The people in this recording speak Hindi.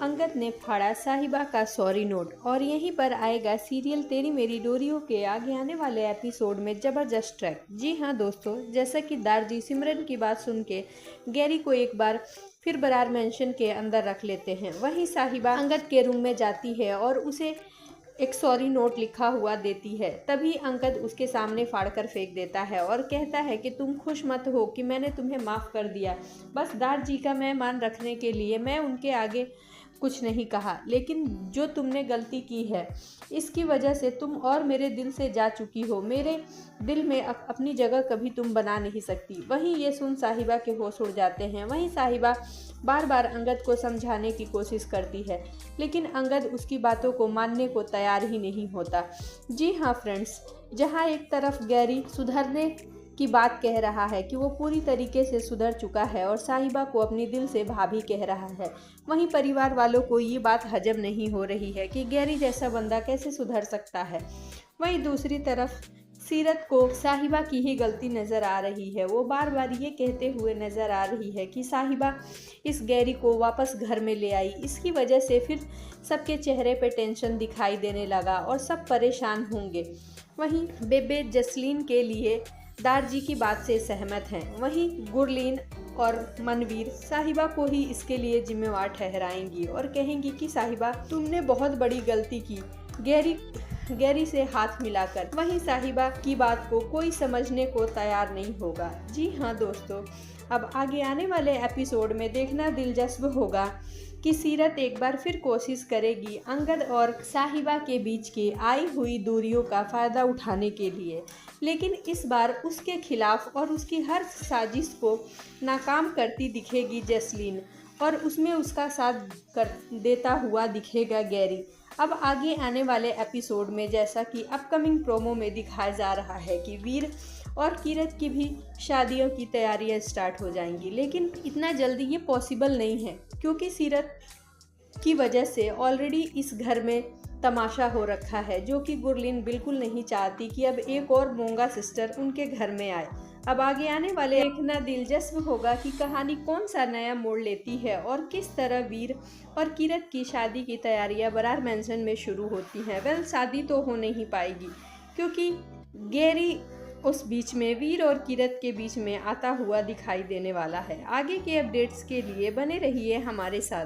अंगद ने फाड़ा साहिबा का सॉरी नोट। और यहीं पर आएगा सीरियल तेरी मेरी डोरियों के आगे आने वाले एपिसोड में जबरदस्त ट्रैक। जी हाँ दोस्तों, जैसा कि दारजी सिमरन की बात सुन के गैरी को एक बार फिर बरार मेंशन के अंदर रख लेते हैं। वहीं साहिबा अंगद के रूम में जाती है और उसे एक सॉरी नोट लिखा हुआ देती है। तभी अंगद उसके सामने फाड़कर फेंक देता है और कहता है कि तुम खुश मत हो कि मैंने तुम्हें माफ़ कर दिया। बस दारजी का मेहमान रखने के लिए मैं उनके आगे कुछ नहीं कहा, लेकिन जो तुमने गलती की है इसकी वजह से तुम और मेरे दिल से जा चुकी हो। मेरे दिल में अपनी जगह कभी तुम बना नहीं सकती। वहीं ये सुन साहिबा के होश उड़ जाते हैं। वहीं साहिबा बार बार अंगद को समझाने की कोशिश करती है, लेकिन अंगद उसकी बातों को मानने को तैयार ही नहीं होता। जी हाँ फ्रेंड्स, जहाँ एक तरफ गैरी सुधरने की बात कह रहा है कि वो पूरी तरीके से सुधर चुका है और साहिबा को अपनी दिल से भाभी कह रहा है, वहीं परिवार वालों को ये बात हजम नहीं हो रही है कि गैरी जैसा बंदा कैसे सुधर सकता है। वहीं दूसरी तरफ सीरत को साहिबा की ही गलती नज़र आ रही है। वो बार बार ये कहते हुए नज़र आ रही है कि साहिबा इस गैरी को वापस घर में ले आई, इसकी वजह से फिर सबके चेहरे पे टेंशन दिखाई देने लगा और सब परेशान होंगे। वहीं बेबे जसलीन के लिए दारजी की बात से सहमत हैं। वहीं गुरलीन और मनवीर साहिबा को ही इसके लिए जिम्मेवार ठहराएंगी और कहेंगी कि साहिबा तुमने बहुत बड़ी गलती की गैरी से हाथ मिलाकर। वहीं साहिबा की बात को कोई समझने को तैयार नहीं होगा। जी हाँ दोस्तों, अब आगे आने वाले एपिसोड में देखना दिलचस्प होगा कि सीरत एक बार फिर कोशिश करेगी अंगद और साहिबा के बीच की आई हुई दूरियों का फ़ायदा उठाने के लिए, लेकिन इस बार उसके खिलाफ और उसकी हर साजिश को नाकाम करती दिखेगी जसलीन और उसमें उसका साथ कर देता हुआ दिखेगा गैरी। अब आगे आने वाले एपिसोड में जैसा कि अपकमिंग प्रोमो में दिखाया जा रहा है कि वीर और किरत की भी शादियों की तैयारियां स्टार्ट हो जाएंगी, लेकिन इतना जल्दी ये पॉसिबल नहीं है क्योंकि सीरत की वजह से ऑलरेडी इस घर में तमाशा हो रखा है, जो कि गुरलीन बिल्कुल नहीं चाहती कि अब एक और मोंगा सिस्टर उनके घर में आए। अब आगे आने वाले देखना दिलचस्प होगा कि कहानी कौन सा नया मोड़ लेती है और किस तरह वीर और किरत की शादी की तैयारियां बरार मेंशन में शुरू होती हैं। वेल, शादी तो हो नहीं पाएगी क्योंकि गैरी उस बीच में वीर और किरत के बीच में आता हुआ दिखाई देने वाला है। आगे के अपडेट्स के लिए बने रहिए हमारे साथ।